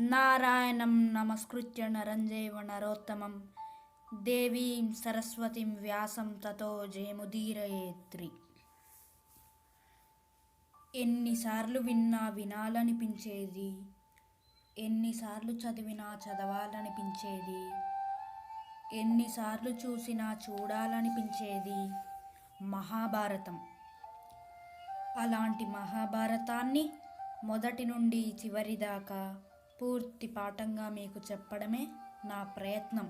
నారాయణం నమస్కృత్య నరం చైవ నరోత్తమం దేవీం సరస్వతిం వ్యాసం తతో జయముదీరయేత్రి. ఎన్నిసార్లు విన్నా వినాలనిపించేది, ఎన్నిసార్లు చదివినా చదవాలనిపించేది, ఎన్నిసార్లు చూసినా చూడాలనిపించేది మహాభారతం. అలాంటి మహాభారతాన్ని మొదటి నుండి చివరి దాకా పూర్తి పాఠంగా మీకు చెప్పడమే నా ప్రయత్నం.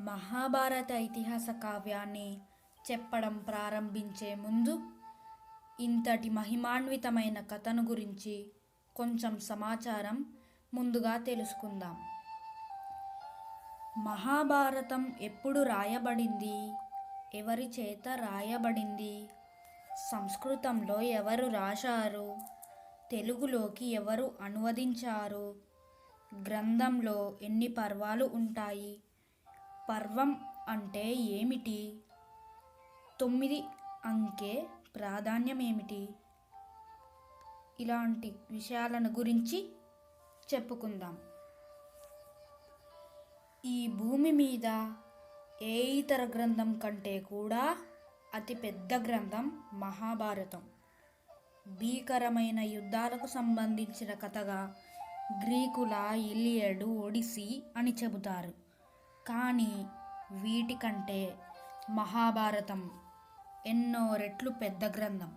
మహాభారత ఇతిహాస కావ్యాన్ని చెప్పడం ప్రారంభించే ముందు ఇంతటి మహిమాన్వితమైన కథను గురించి కొంచెం సమాచారం ముందుగా తెలుసుకుందాం. మహాభారతం ఎప్పుడు రాయబడింది, ఎవరి చేత రాయబడింది, సంస్కృతంలో ఎవరు రాశారు, తెలుగులోకి ఎవరు అనువదించారు, గ్రంథంలో ఎన్ని పర్వాలు ఉంటాయి, పర్వం అంటే ఏమిటి, 9 అంకె ప్రాధాన్యం ఏమిటి, ఇలాంటి విషయాలను గురించి చెప్పుకుందాం. ఈ భూమి మీద ఏ ఇతర గ్రంథం కంటే కూడా అతి పెద్ద గ్రంథం మహాభారతం. భీకరమైన యుద్ధాలకు సంబంధించిన కథగా గ్రీకుల ఇలియడ్, ఒడిస్సీ అని చెబుతారు. కానీ వీటికంటే మహాభారతం ఎన్నో రెట్లు పెద్ద గ్రంథం.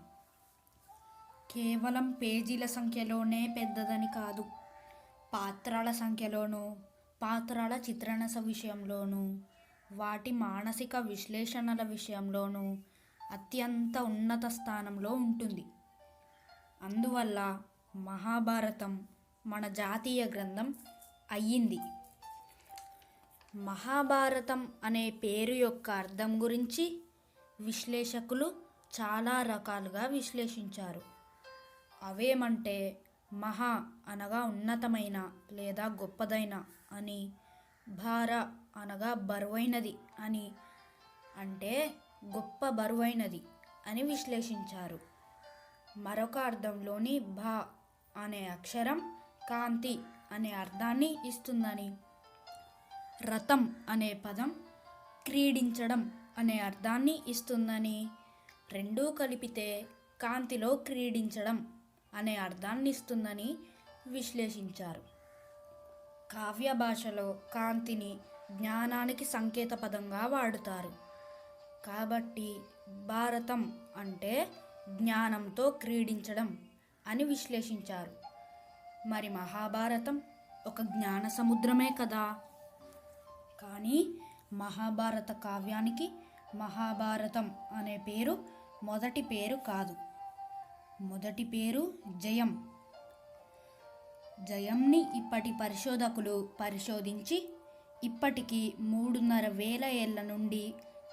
కేవలం పేజీల సంఖ్యలోనే పెద్దదని కాదు, పాత్రల సంఖ్యలోనూ, పాత్రల చిత్రణ విషయంలోనూ, వాటి మానసిక విశ్లేషణల విషయంలోనూ అత్యంత ఉన్నత స్థానంలో ఉంటుంది. అందువల్ల మహాభారతం మన జాతీయ గ్రంథం అయ్యింది. మహాభారతం అనే పేరు యొక్క అర్థం గురించి విశ్లేషకులు చాలా రకాలుగా విశ్లేషించారు. అవేమంటే మహా అనగా ఉన్నతమైన లేదా గొప్పదైన అని, భార అనగా బరువైనది అని, అంటే గొప్ప బరువైనది అని విశ్లేషించారు. మరొక అర్థంలోని భా అనే అక్షరం కాంతి అనే అర్థాన్ని ఇస్తుందని, రథం అనే పదం క్రీడించడం అనే అర్థాన్ని ఇస్తుందని, రెండూ కలిపితే కాంతిలో క్రీడించడం అనే అర్థాన్ని ఇస్తుందని విశ్లేషించారు. కావ్య భాషలో కాంతిని జ్ఞానానికి సంకేత పదంగా వాడుతారు. కాబట్టి భారతం అంటే జ్ఞానంతో క్రీడించడం అని విశ్లేషించారు. మరి మహాభారతం ఒక జ్ఞాన సముద్రమే కదా. కానీ మహాభారత కావ్యానికి మహాభారతం అనే పేరు మొదటి పేరు కాదు. మొదటి పేరు జయం. జయంని ఇప్పటి పరిశోధకులు పరిశోధించి ఇప్పటికి 3,500 ఏళ్ల నుండి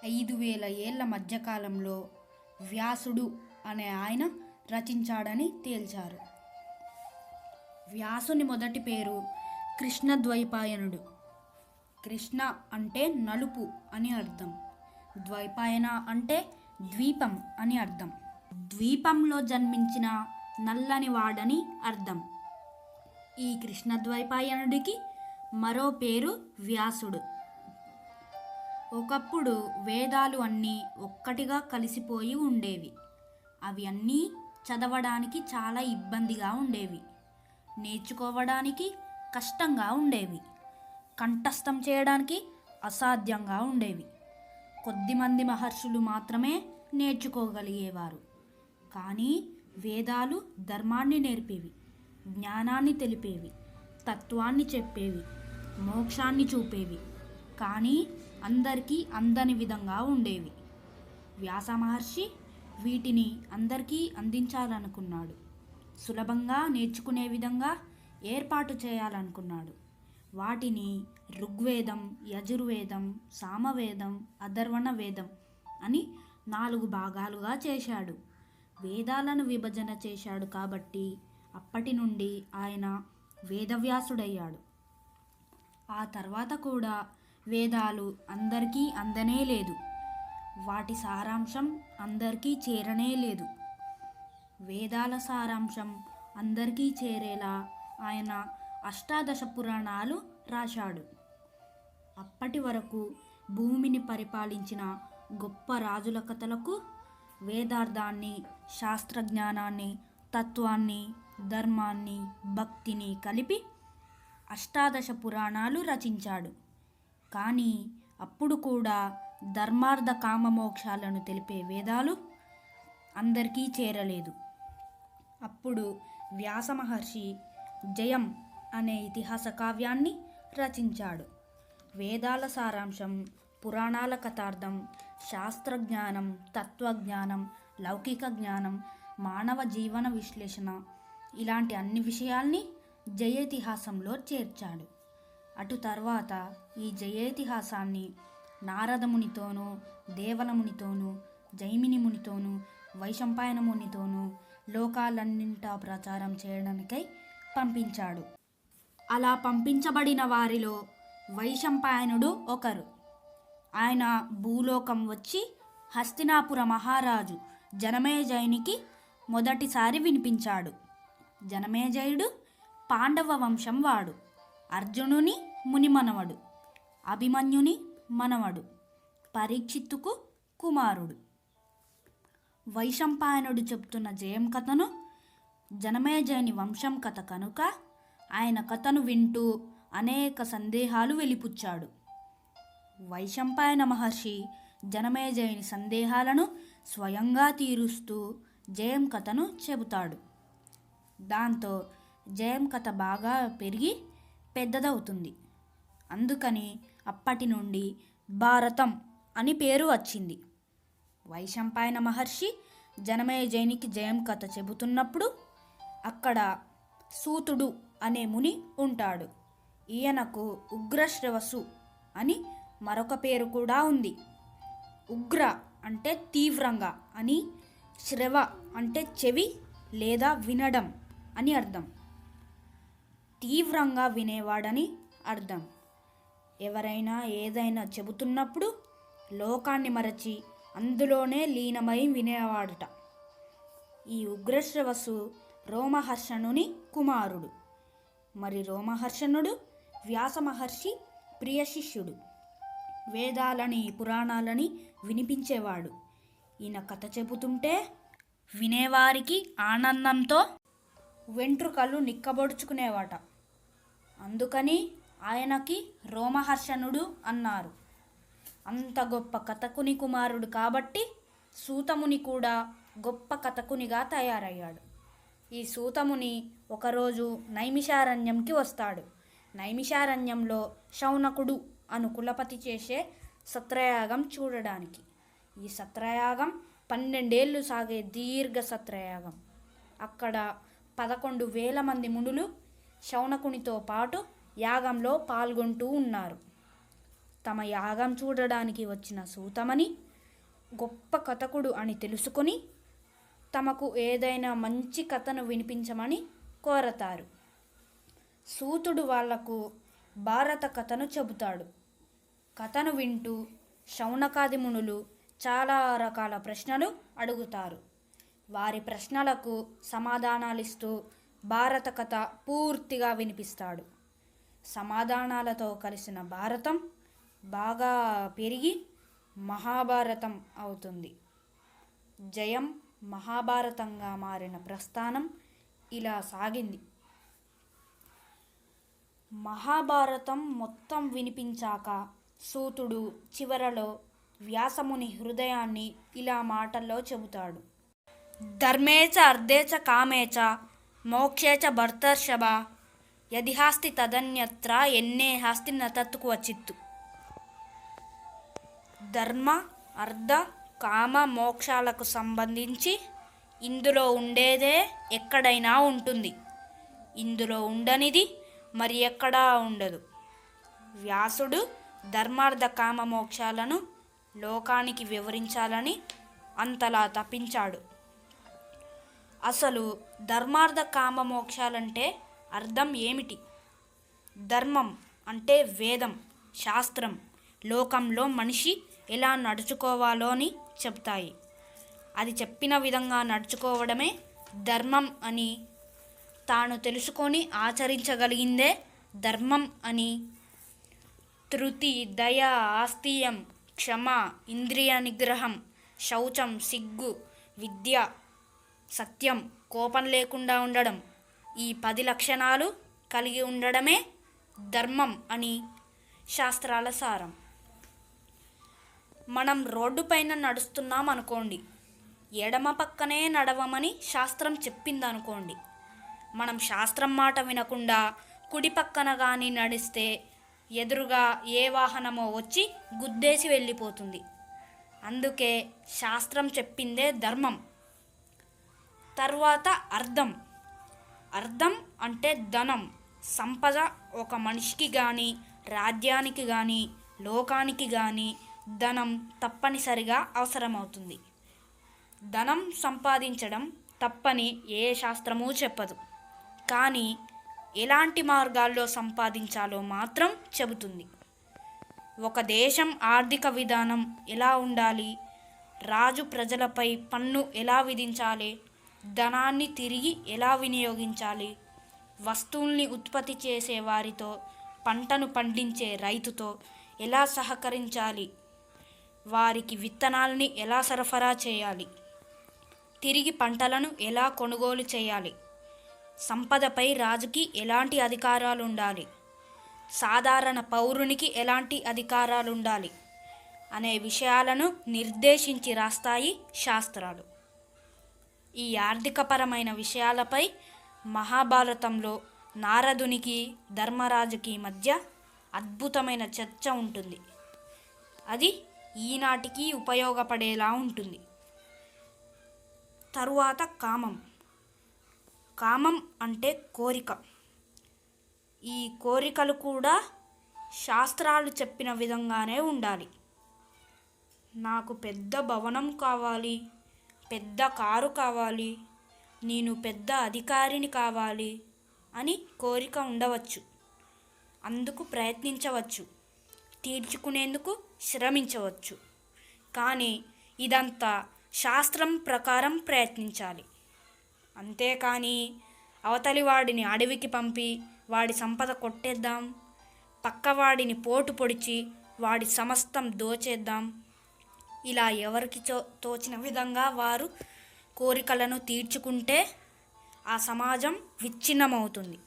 5,000 ఏళ్ల మధ్యకాలంలో వ్యాసుడు అనే ఆయన రచించాడని తేల్చారు. వ్యాసుని మొదటి పేరు కృష్ణద్వైపాయనుడు. కృష్ణ అంటే నలుపు అని అర్థం, ద్వైపాయన అంటే ద్వీపం అని అర్థం. ద్వీపంలో జన్మించిన నల్లని వాడని అర్థం. ఈ కృష్ణద్వైపాయనుడికి మరో పేరు వ్యాసుడు. ఒకప్పుడు వేదాలు అన్నీ ఒక్కటిగా కలిసిపోయి ఉండేవి. అవి అన్నీ చదవడానికి చాలా ఇబ్బందిగా ఉండేవి, నేర్చుకోవడానికి కష్టంగా ఉండేవి, కంఠస్థం చేయడానికి అసాధ్యంగా ఉండేవి. కొద్దిమంది మహర్షులు మాత్రమే నేర్చుకోగలిగేవారు. కానీ వేదాలు ధర్మాన్ని నేర్పేవి, జ్ఞానాన్ని తెలిపేవి, తత్వాన్ని చెప్పేవి, మోక్షాన్ని చూపేవి. కానీ అందరికీ అందని విధంగా ఉండేవి. వ్యాస మహర్షి వీటిని అందరికీ అందించాలనుకున్నాడు. సులభంగా నేర్చుకునే విధంగా ఏర్పాటు చేయాలనుకున్నాడు. వాటిని ఋగ్వేదం, యజుర్వేదం, సామవేదం, అథర్వణ వేదం అని 4 భాగాలుగా చేశాడు. వేదాలను విభజన చేశాడు కాబట్టి అప్పటి నుండి ఆయన వేదవ్యాసుడయ్యాడు. ఆ తర్వాత కూడా వేదాలు అందరికీ అందనే లేదు, వాటి సారాంశం అందరికీ చేరనే లేదు. వేదాల సారాంశం అందరికీ చేరేలా ఆయన అష్టాదశ పురాణాలు రాశాడు. అప్పటి వరకు భూమిని పరిపాలించిన గొప్ప రాజుల కథలకు వేదార్థాన్ని, శాస్త్రజ్ఞానాన్ని, తత్వాన్ని, ధర్మాన్ని, భక్తిని కలిపి అష్టాదశ పురాణాలు రచించాడు. కానీ అప్పుడు కూడా ధర్మార్థ కామ మోక్షాలను తెలిపే వేదాలు అందరికీ చేరలేదు. అప్పుడు వ్యాస మహర్షి జయం అనే ఇతిహాస కావ్యాన్ని రచించాడు. వేదాల సారాంశం, పురాణాల కథార్థం, శాస్త్రజ్ఞానం, తత్వజ్ఞానం, లౌకిక జ్ఞానం, మానవ జీవన విశ్లేషణ ఇలాంటి అన్ని విషయాల్ని జయేతిహాసంలో చేర్చాడు. అటు తర్వాత ఈ జయేతిహాసాన్ని నారదమునితోనూ, దేవలమునితోనూ, జైమిని మునితోనూ, వైశంపాయన మునితోనూ లోకాలన్నింటా ప్రచారం చేయడానికై పంపించాడు. అలా పంపించబడిన వారిలో వైశంపాయనుడు ఒకరు. ఆయన భూలోకం వచ్చి హస్తినాపుర మహారాజు జనమేజయునికి మొదటిసారి వినిపించాడు. జనమేజయుడు పాండవ వంశం వాడు. అర్జునుని ముని మనవడు, అభిమన్యుని మనవడు, పరీక్షిత్తుకు కుమారుడు. వైశంపాయనుడు చెప్తున్న జయం కథను జనమేజయుని వంశం కథ కనుక ఆయన కథను వింటూ అనేక సందేహాలు వెలిపుచ్చాడు. వైశంపాయన మహర్షి జనమేజయుని సందేహాలను స్వయంగా తీరుస్తూ జయం కథను చెబుతాడు. దాంతో జయం కథ బాగా పెరిగి పెద్దదవుతుంది. అందుకని అప్పటి నుండి భారతం అని పేరు వచ్చింది. వైశంపాయన మహర్షి జనమేజయునికి జయం కథ చెబుతున్నప్పుడు అక్కడ సూతుడు అనే ముని ఉంటాడు. ఈయనకు ఉగ్రశ్రవసు అని మరొక పేరు కూడా ఉంది. ఉగ్ర అంటే తీవ్రంగా అని, శ్రవ అంటే చెవి లేదా వినడం అని అర్థం. తీవ్రంగా వినేవాడని అర్థం. ఎవరైనా ఏదైనా చెబుతున్నప్పుడు లోకాన్ని మరచి అందులోనే లీనమై వినేవాడట. ఈ ఉగ్రశ్రవసు రోమహర్షణుని కుమారుడు. మరి రోమహర్షణుడు వ్యాస మహర్షి ప్రియ శిష్యుడు. వేదాలని, పురాణాలని వినిపించేవాడు. ఈయన కథ చెబుతుంటే వినేవారికి ఆనందంతో వెంట్రుకలు నిక్కబొడుచుకునేవాట. అందుకని ఆయనకి రోమహర్షణుడు అన్నారు. అంత గొప్ప కథకుని కుమారుడు కాబట్టి సూతముని కూడా గొప్ప కథకునిగా తయారయ్యాడు. ఈ సూతముని ఒకరోజు నైమిషారణ్యంకి వస్తాడు. నైమిషారణ్యంలో శౌనకుడు అను కులపతి చేసే సత్రయాగం చూడడానికి. ఈ సత్రయాగం 12 ఏళ్ళు సాగే దీర్ఘ సత్రయాగం. అక్కడ 11,000 మంది మునులు శౌనకునితో పాటు యాగంలో పాల్గొంటూ ఉన్నారు. తమ యాగం చూడడానికి వచ్చిన సూతమని గొప్ప కథకుడు అని తెలుసుకొని తమకు ఏదైనా మంచి కథను వినిపించమని కోరతారు. సూతుడు వాళ్లకు భారత కథను చెబుతాడు. కథను వింటూ శౌనకాది మునులు చాలా రకాల ప్రశ్నలు అడుగుతారు. వారి ప్రశ్నలకు సమాధానాలిస్తూ భారత కథ పూర్తిగా వినిపిస్తాడు. సమాధానాలతో కలిసిన భారతం బాగా పెరిగి మహాభారతం అవుతుంది. జయం మహాభారతంగా మారిన ప్రస్థానం ఇలా సాగింది. మహాభారతం మొత్తం వినిపించాక సూతుడు చివరలో వ్యాసముని హృదయాన్ని ఇలా మాటల్లో చెబుతాడు. ధర్మేచ అర్థేచ కామేచ మోక్షేచ భర్తర్షభ యదిహాస్తి తదన్యత్ర ఎన్నేహాస్తి నతత్తు క్వచిత్తు. ధర్మ, అర్థ, కామ, మోక్షాలకు సంబంధించి ఇందులో ఉండేదే ఎక్కడైనా ఉంటుంది. ఇందులో ఉండనిది మరి ఎక్కడా ఉండదు. వ్యాసుడు ధర్మార్థ కామ మోక్షాలను లోకానికి వివరించాలని అంతలా తప్పించాడు. అసలు ధర్మార్థ కామ మోక్షాలంటే అర్థం ఏమిటి? ధర్మం అంటే వేదం, శాస్త్రం లోకంలో మనిషి ఎలా నడుచుకోవాలో అని చెప్తాయి. అది చెప్పిన విధంగా నడుచుకోవడమే ధర్మం అని తాను తెలుసుకొని ఆచరించగలిగిందే ధర్మం అని. ధృతి, దయ, ఆస్తియం, క్షమ, ఇంద్రియ నిగ్రహం, శౌచం, సిగ్గు, విద్య, సత్యం, కోపం లేకుండా ఉండడం, ఈ 10 లక్షణాలు కలిగి ఉండడమే ధర్మం అని శాస్త్రాల సారం. మనం రోడ్డు పైన నడుస్తున్నాం అనుకోండి, ఎడమ పక్కనే నడవమని శాస్త్రం చెప్పిందనుకోండి. మనం శాస్త్రం మాట వినకుండా కుడి పక్కన కానీ నడిస్తే ఎదురుగా ఏ వాహనమో వచ్చి గుద్దేసి వెళ్ళిపోతుంది. అందుకే శాస్త్రం చెప్పిందే ధర్మం. తర్వాత అర్థం. అర్థం అంటే ధనం, సంపద. ఒక మనిషికి కానీ, రాజ్యానికి కానీ, లోకానికి కానీ ధనం తప్పనిసరిగా అవసరమవుతుంది. ధనం సంపాదించడం తప్పని ఏ శాస్త్రమూ చెప్పదు, కానీ ఎలాంటి మార్గాల్లో సంపాదించాలో మాత్రం చెబుతుంది. ఒక దేశం ఆర్థిక విధానం ఎలా ఉండాలి, రాజు ప్రజలపై పన్ను ఎలా విధించాలి, ధనాన్ని తిరిగి ఎలా వినియోగించాలి, వస్తువుల్ని ఉత్పత్తి చేసే వారితో, పంటను పండించే రైతుతో ఎలా సహకరించాలి, వారికి విత్తనాలని ఎలా సరఫరా చేయాలి, తిరిగి పంటలను ఎలా కొనుగోలు చేయాలి, సంపదపై రాజుకి ఎలాంటి అధికారాలు ఉండాలి, సాధారణ పౌరునికి ఎలాంటి అధికారాలు ఉండాలి అనే విషయాలను నిర్దేశించి రాస్తాయి శాస్త్రాలు. ఈ ఆర్థికపరమైన విషయాలపై మహాభారతంలో నారదునికి ధర్మరాజుకి మధ్య అద్భుతమైన చర్చ ఉంటుంది. అది ఈనాటికి ఉపయోగపడేలా ఉంటుంది. తరువాత కామం. కామం అంటే కోరిక. ఈ కోరికలు కూడా శాస్త్రాలు చెప్పిన విధంగానే ఉండాలి. నాకు పెద్ద భవనం కావాలి, పెద్ద కారు కావాలి, నేను పెద్ద అధికారిని కావాలి అని కోరిక ఉండవచ్చు. అందుకు ప్రయత్నించవచ్చు, తీర్చుకునేందుకు శ్రమించవచ్చు. కానీ ఇదంతా శాస్త్రం ప్రకారం ప్రయత్నించాలి. అంతేకాని అవతలి వాడిని అడవికి పంపి వాడి సంపద కొట్టేద్దాం, పక్కవాడిని పోటు పొడిచి వాడి సమస్తం దోచేద్దాం, ఇలా ఎవరికి తోచిన విధంగా వారు కోరికలను తీర్చుకుంటే ఆ సమాజం విచ్ఛిన్నమవుతుంది.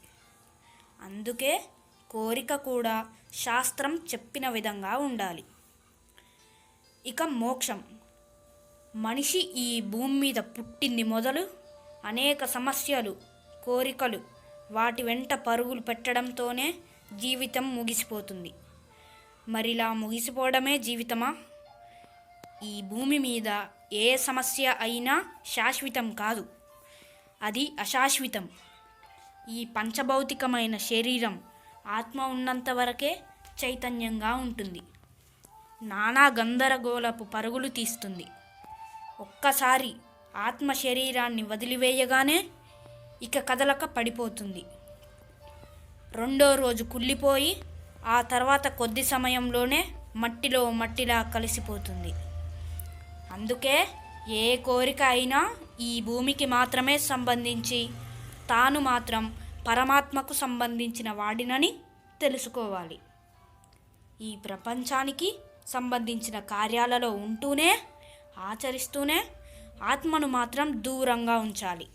అందుకే కోరిక కూడా శాస్త్రం చెప్పిన విధంగా ఉండాలి. ఇక మోక్షం. మనిషి ఈ భూమి మీద పుట్టింది మొదలు అనేక సమస్యలు, కోరికలు, వాటి వెంట పరుగులు పెట్టడంతోనే జీవితం ముగిసిపోతుంది. మరిలా ముగిసిపోవడమే జీవితమా? ఈ భూమి మీద ఏ సమస్య అయినా శాశ్వతం కాదు, అది అశాశ్వతం. ఈ పంచభౌతికమైన శరీరం ఆత్మ ఉన్నంత వరకే చైతన్యంగా ఉంటుంది. నానా గందరగోళపు పరుగులు తీస్తుంది. ఒక్కసారి ఆత్మ శరీరాన్ని వదిలివేయగానే ఇక కదలక పడిపోతుంది. రెండో రోజు కుళ్ళిపోయి ఆ తర్వాత కొద్ది సమయంలోనే మట్టిలో మట్టిలా కలిసిపోతుంది. అందుకే ఏ కోరిక అయినా ఈ భూమికి మాత్రమే సంబంధించి, తాను మాత్రం పరమాత్మకు సంబంధించిన వాడినని తెలుసుకోవాలి. ఈ ప్రపంచానికి సంబంధించిన కార్యాలలో ఉంటూనే, ఆచరిస్తూనే ఆత్మను మాత్రం దూరంగా ఉంచాలి.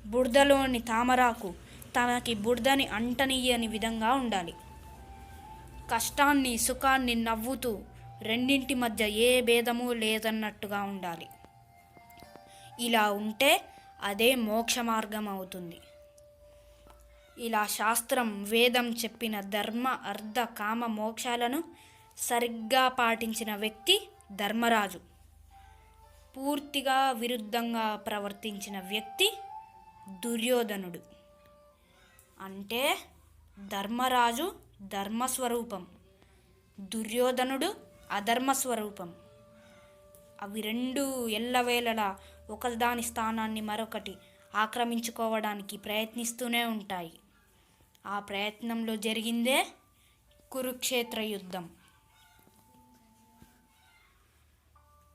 బురదలోని తామరాకు తనకి బురదని అంటనీయని విధంగా ఉండాలి. కష్టాన్ని, సుఖాన్ని నవ్వుతూ రెండింటి మధ్య ఏ భేదము లేదన్నట్టుగా ఉండాలి. ఇలా ఉంటే అదే మోక్ష మార్గం అవుతుంది. ఇలా శాస్త్రం, వేదం చెప్పిన ధర్మ, అర్థ, కామ మోక్షాలను సరిగ్గా పాటించిన వ్యక్తి ధర్మరాజు. పూర్తిగా విరుద్ధంగా ప్రవర్తించిన వ్యక్తి దుర్యోధనుడు. అంటే ధర్మరాజు ధర్మస్వరూపం, దుర్యోధనుడు అధర్మస్వరూపం. అవి రెండు ఎల్లవేళలా ఒకదాని స్థానాన్ని మరొకటి ఆక్రమించుకోవడానికి ప్రయత్నిస్తూనే ఉంటాయి. ఆ ప్రయత్నంలో జరిగిందే కురుక్షేత్ర యుద్ధం.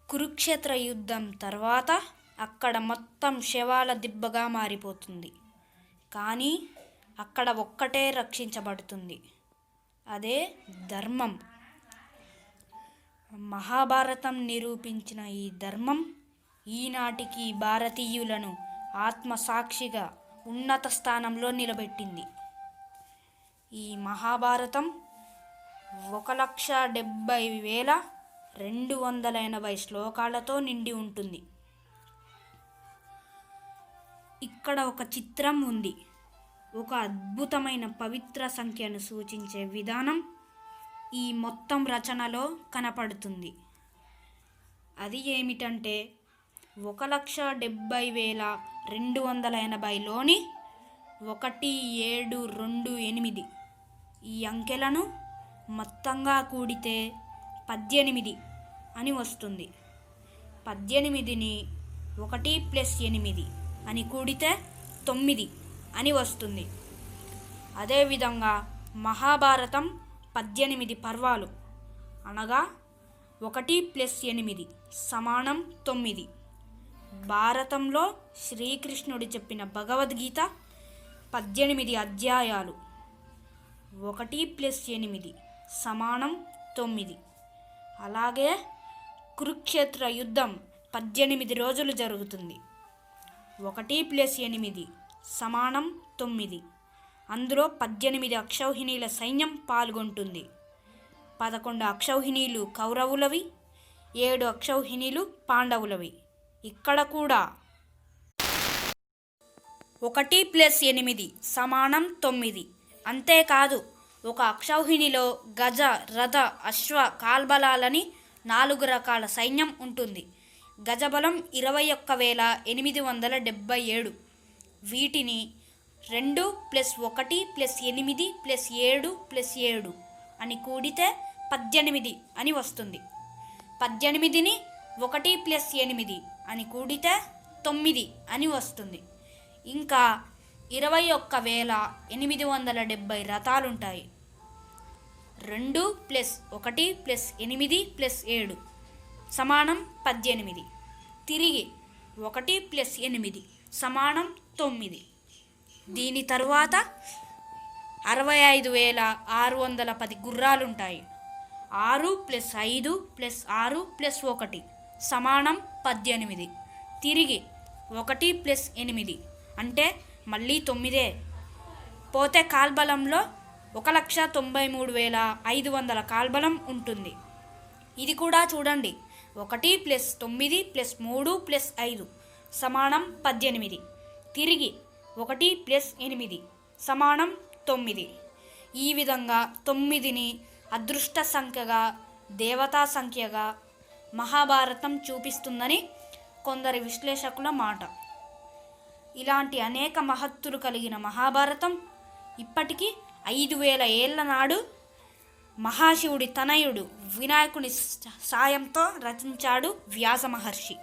కురుక్షేత్ర యుద్ధం తర్వాత అక్కడ మొత్తం శవాల దిబ్బగా మారిపోతుంది. కానీ అక్కడ ఒక్కటే రక్షించబడుతుంది, అదే ధర్మం. మహాభారతం నిరూపించిన ఈ ధర్మం ఈనాటికి భారతీయులను ఆత్మసాక్షిగా ఉన్నత స్థానంలో నిలబెట్టింది. ఈ మహాభారతం 1,70,280 శ్లోకాలతో నిండి ఉంటుంది. ఇక్కడ ఒక చిత్రం ఉంది. ఒక అద్భుతమైన పవిత్ర సంఖ్యను సూచించే విధానం ఈ మొత్తం రచనలో కనపడుతుంది. అది ఏమిటంటే 1,70,280లోని 1728 ఈ అంకెలను మొత్తంగా కూడితే 18 అని వస్తుంది. 18ని 1+8 అని కూడితే 9 అని వస్తుంది. అదేవిధంగా మహాభారతం 18 పర్వాలు, అనగా 1+8 సమానం 9. భారతంలో శ్రీకృష్ణుడు చెప్పిన భగవద్గీత 18 అధ్యాయాలు, 1+8 సమానం 9. అలాగే కురుక్షేత్ర యుద్ధం 18 రోజులు జరుగుతుంది. 1+8 సమానం 9. అందులో 18 అక్షౌహిణీల సైన్యం పాల్గొంటుంది. 11 అక్షౌహిణీలు కౌరవులవి, 7 అక్షౌహిణీలు పాండవులవి. ఇక్కడ కూడా 1+8 సమానం 9. అంతేకాదు, ఒక అక్షౌహిణిలో గజ, రథ, అశ్వ, కాల్బలాలని 4 రకాల సైన్యం ఉంటుంది. గజబలం 21,877. వీటిని 2+1+8+7+7 అని కూడితే 18 అని వస్తుంది. 18ని 1+8 అని కూడితే 9 అని వస్తుంది. ఇంకా 21,870 రథాలుంటాయి. 2+1+8+7 సమానం 18. తిరిగి 1+8 సమానం 9. దీని తరువాత 65,610 గుర్రాలుంటాయి. 6+5+6+1 సమానం 18. తిరిగి 1+8 అంటే మళ్ళీ 9. పోతే కాల్బలంలో 1,93,500 కాల్బలం ఉంటుంది. ఇది కూడా చూడండి. 1+9+3+5 సమానం 18. తిరిగి 1+8 సమానం 9. ఈ విధంగా 9ని అదృష్ట సంఖ్యగా, దేవతా సంఖ్యగా మహాభారతం చూపిస్తుందని కొందరి విశ్లేషకుల మాట. ఇలాంటి అనేక మహత్తులు కలిగిన మహాభారతం ఇప్పటికీ 5,000 ఏళ్ల నాడు మహాశివుడి తనయుడు వినాయకుని సాయంతో రచించాడు వ్యాస మహర్షి.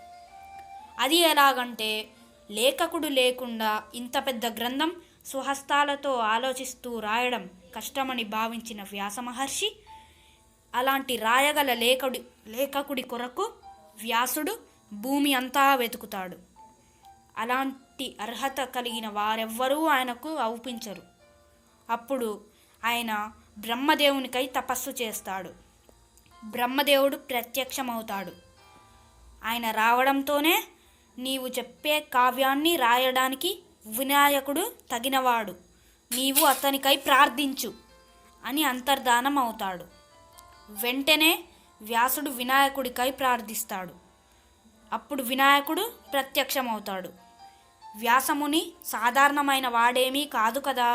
అది ఎలాగంటే, లేఖకుడు లేకుండా ఇంత పెద్ద గ్రంథం స్వహస్తాలతో ఆలోచిస్తూ రాయడం కష్టమని భావించిన వ్యాస మహర్షి అలాంటి రాయగల లేఖకుడి కొరకు వ్యాసుడు భూమి అంతా వెతుకుతాడు. అలాంటి అర్హత కలిగిన వారెవ్వరూ ఆయనకు అవుపించరు. అప్పుడు ఆయన బ్రహ్మదేవునికై తపస్సు చేస్తాడు. బ్రహ్మదేవుడు ప్రత్యక్షమవుతాడు. ఆయన రావడంతోనే నీవు చెప్పే కావ్యాన్ని రాయడానికి వినాయకుడు తగినవాడు, నీవు అతనికై ప్రార్థించు అని అంతర్ధానం అవుతాడు. వెంటనే వ్యాసుడు వినాయకుడికై ప్రార్థిస్తాడు. అప్పుడు వినాయకుడు ప్రత్యక్షమవుతాడు. వ్యాసముని సాధారణమైన వాడేమీ కాదు కదా,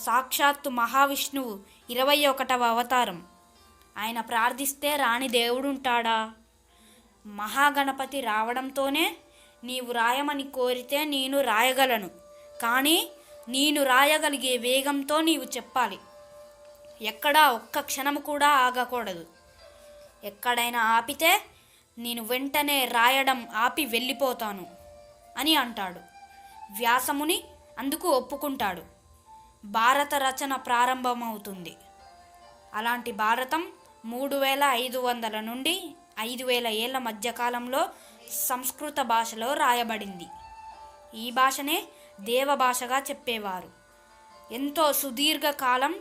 సాక్షాత్తు మహావిష్ణువు 21వ అవతారం. ఆయన ప్రార్థిస్తే రాని దేవుడుంటాడా? మహాగణపతి రావడంతోనే నీవు రాయమని కోరితే నేను రాయగలను, కానీ నేను రాయగలిగే వేగంతో నీవు చెప్పాలి. ఎక్కడా ఒక్క క్షణము కూడా ఆగకూడదు. ఎక్కడైనా ఆపితే నేను వెంటనే రాయడం ఆపి వెళ్ళిపోతాను అని అంటాడు. వ్యాసముని అందుకు ఒప్పుకుంటాడు. భారత రచన ప్రారంభమవుతుంది. అలాంటి భారతం 3,500 నుండి 5,000 ఏళ్ల మధ్యకాలంలో సంస్కృత భాషలో రాయబడింది. ఈ భాషనే దేవభాషగా చెప్పేవారు. ఎంతో సుదీర్ఘకాలం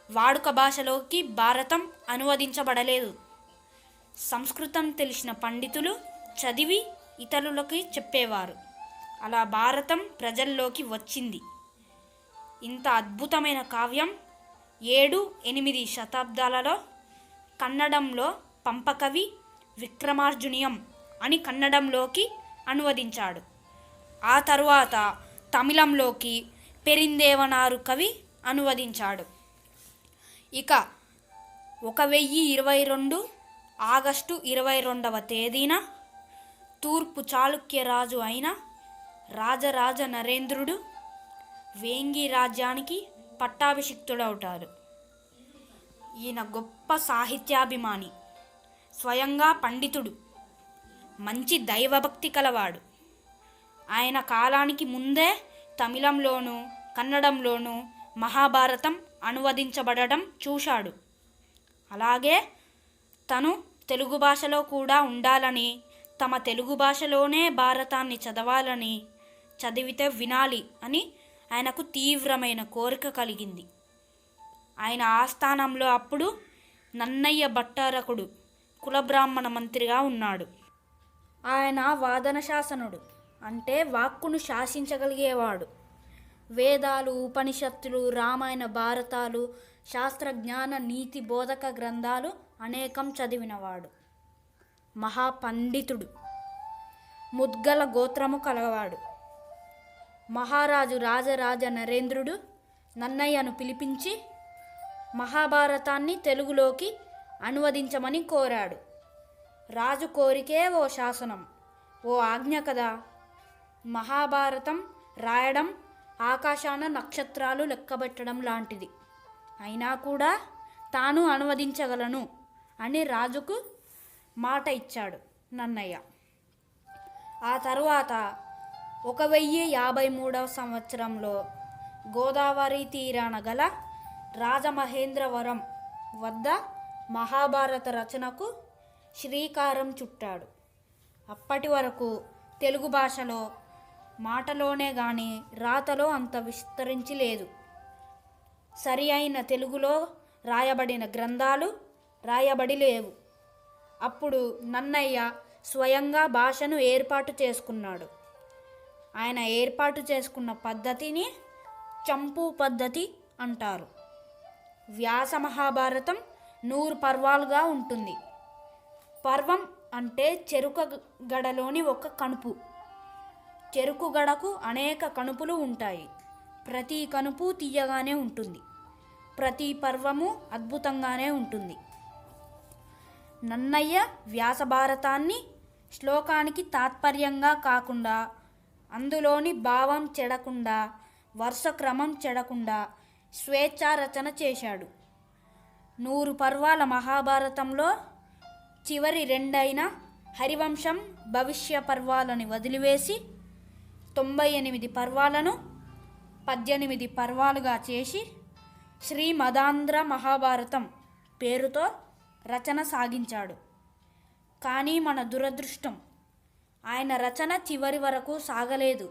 వాడుక భాషలోకి భారతం అనువదించబడలేదు. సంస్కృతం తెలిసిన పండితులు చదివి ఇతరులకి చెప్పేవారు. అలా భారతం ప్రజల్లోకి వచ్చింది. ఇంత అద్భుతమైన కావ్యం 7-8 శతాబ్దాలలో కన్నడంలో పంపకవి విక్రమార్జునియం అని కన్నడంలోకి అనువదించాడు. ఆ తరువాత తమిళంలోకి పెరిందేవనారు కవి అనువదించాడు. ఇక 1022 ఆగస్టు 22వ తేదీన తూర్పు చాళుక్య రాజు అయిన రాజరాజ నరేంద్రుడు వేంగి రాజ్యానికి పట్టాభిషిక్తుడవుతాడు. ఈయన గొప్ప సాహిత్యాభిమాని, స్వయంగా పండితుడు, మంచి దైవభక్తి కలవాడు. ఆయన కాలానికి ముందే తమిళంలోనూ కన్నడంలోనూ మహాభారతం అనువదించబడడం చూశాడు. అలాగే తను తెలుగు భాషలో కూడా ఉండాలని, తమ తెలుగు భాషలోనే భారతాన్ని చదవాలని, చదివితే వినాలి అని ఆయనకు తీవ్రమైన కోరిక కలిగింది. ఆయన ఆస్థానంలో అప్పుడు నన్నయ్య భట్టారకుడు కులబ్రాహ్మణ మంత్రిగా ఉన్నాడు. ఆయన వాదన శాసనుడు, అంటే వాక్కును శాసించగలిగేవాడు. వేదాలు, ఉపనిషత్తులు, రామాయణ భారతాలు, శాస్త్రజ్ఞాన నీతి బోధక గ్రంథాలు అనేకం చదివినవాడు. మహాపండితుడు, ముద్గల గోత్రము కలవాడు. మహారాజు రాజరాజ నరేంద్రుడు నన్నయ్యను పిలిపించి మహాభారతాన్ని తెలుగులోకి అనువదించమని కోరాడు. రాజు కోరికే ఓ శాసనం, ఓ ఆజ్ఞ కదా. మహాభారతం రాయడం ఆకాశాన నక్షత్రాలు లెక్కబెట్టడం లాంటిది. అయినా కూడా తాను అనువదించగలను అని రాజుకు మాట ఇచ్చాడు నన్నయ్య. ఆ తరువాత 1053వ సంవత్సరంలో గోదావరి తీరాన గల రాజమహేంద్రవరం వద్ద మహాభారత రచనకు శ్రీకారం చుట్టాడు. అప్పటి వరకు తెలుగు భాషలో మాటలోనే గాని రాతలో అంత విస్తరించి లేదు. సరి అయిన తెలుగులో రాయబడిన గ్రంథాలు రాయబడి లేవు. అప్పుడు నన్నయ్య స్వయంగా భాషను ఏర్పాటు చేసుకున్నాడు. ఆయన ఏర్పాటు చేసుకున్న పద్ధతిని చంపు పద్ధతి అంటారు. వ్యాస మహాభారతం 100 పర్వాలుగా ఉంటుంది. పర్వం అంటే చెరుకు గడలోని ఒక కణుపు. చెరుకు గడకు అనేక కణుపులు ఉంటాయి. ప్రతి కణుపు తీయగానే ఉంటుంది. ప్రతి పర్వము అద్భుతంగానే ఉంటుంది. నన్నయ్య వ్యాస భారతాన్ని శ్లోకానికి తాత్పర్యంగా కాకుండా, అందులోని భావం చెడకుండా, వరుస క్రమం చెడకుండా స్వేచ్ఛా రచన చేశాడు. 100 పర్వాల మహాభారతంలో చివరి 2 అయిన హరివంశం, భవిష్య పర్వాలని వదిలివేసి 98 పర్వాలను 18 పర్వాలుగా చేసి శ్రీమదాంధ్ర మహాభారతం పేరుతో రచన సాగించాడు. కానీ మన దురదృష్టం, ఆయన రచన చివరి వరకు సాగలేదు.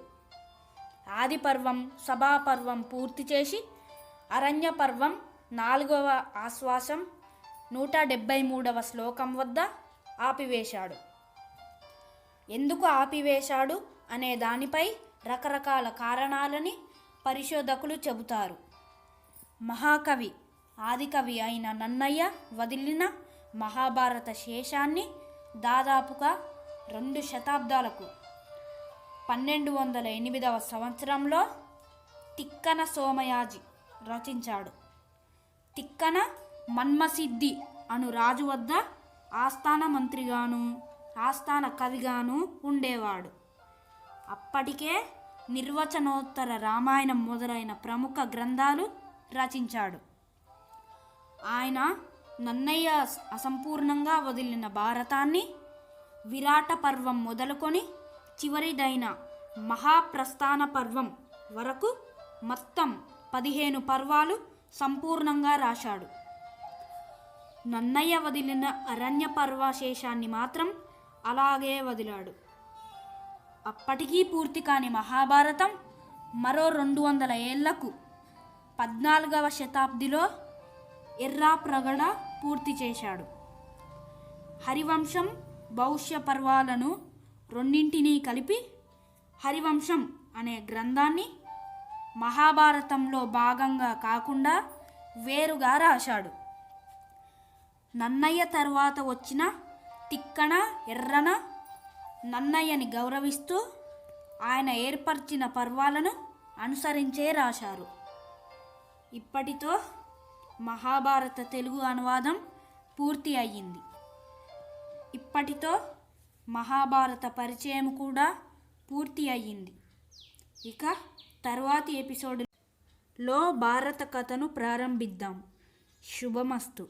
ఆది పర్వం, సభాపర్వం పూర్తి చేసి అరణ్య పర్వం 4వ ఆశ్వాసం 173వ శ్లోకం వద్ద ఆపివేశాడు. ఎందుకు ఆపివేశాడు అనే దానిపై రకరకాల కారణాలని పరిశోధకులు చెబుతారు. మహాకవి, ఆదికవి అయిన నన్నయ్య వదిలిన మహాభారత శేషాన్ని దాదాపుగా 2 శతాబ్దాలకు 1208వ సంవత్సరంలో తిక్కన సోమయాజి రచించాడు. తిక్కన మన్మసిద్ధి అను రాజు వద్ద ఆస్థాన మంత్రిగాను ఆస్థాన కవిగాను ఉండేవాడు. అప్పటికే నిర్వచనోత్తర రామాయణం మొదలైన ప్రముఖ గ్రంథాలు రచించాడు. ఆయన నన్నయ్య అసంపూర్ణంగా వదిలిన భారతాన్ని విరాట పర్వం మొదలుకొని చివరిదైన మహాప్రస్థాన పర్వం వరకు మొత్తం 15 పర్వాలు సంపూర్ణంగా రాశాడు. నన్నయ్య వదిలిన అరణ్య పర్వశేషాన్ని మాత్రం అలాగే వదిలాడు. అప్పటికీ పూర్తి కాని మహాభారతం మరో 200 ఏళ్లకు 14వ శతాబ్దిలో ఎర్రాప్రగడ పూర్తి చేశాడు. హరివంశం, భవిష్య పర్వాలను రెండింటినీ కలిపి హరివంశం అనే గ్రంథాన్ని మహాభారతంలో భాగంగా కాకుండా వేరుగా రాశాడు. నన్నయ్య తర్వాత వచ్చిన తిక్కన, ఎర్రన నన్నయ్యని గౌరవిస్తూ ఆయన ఏర్పరిచిన పర్వాలను అనుసరించే రాశారు. ఇప్పటితో మహాభారత తెలుగు అనువాదం పూర్తి అయ్యింది. ఇప్పటితో మహాభారత పరిచయం కూడా పూర్తి అయ్యింది. ఇక తరువాతి ఎపిసోడ్లో భారత కథను ప్రారంభిద్దాం. శుభమస్తు.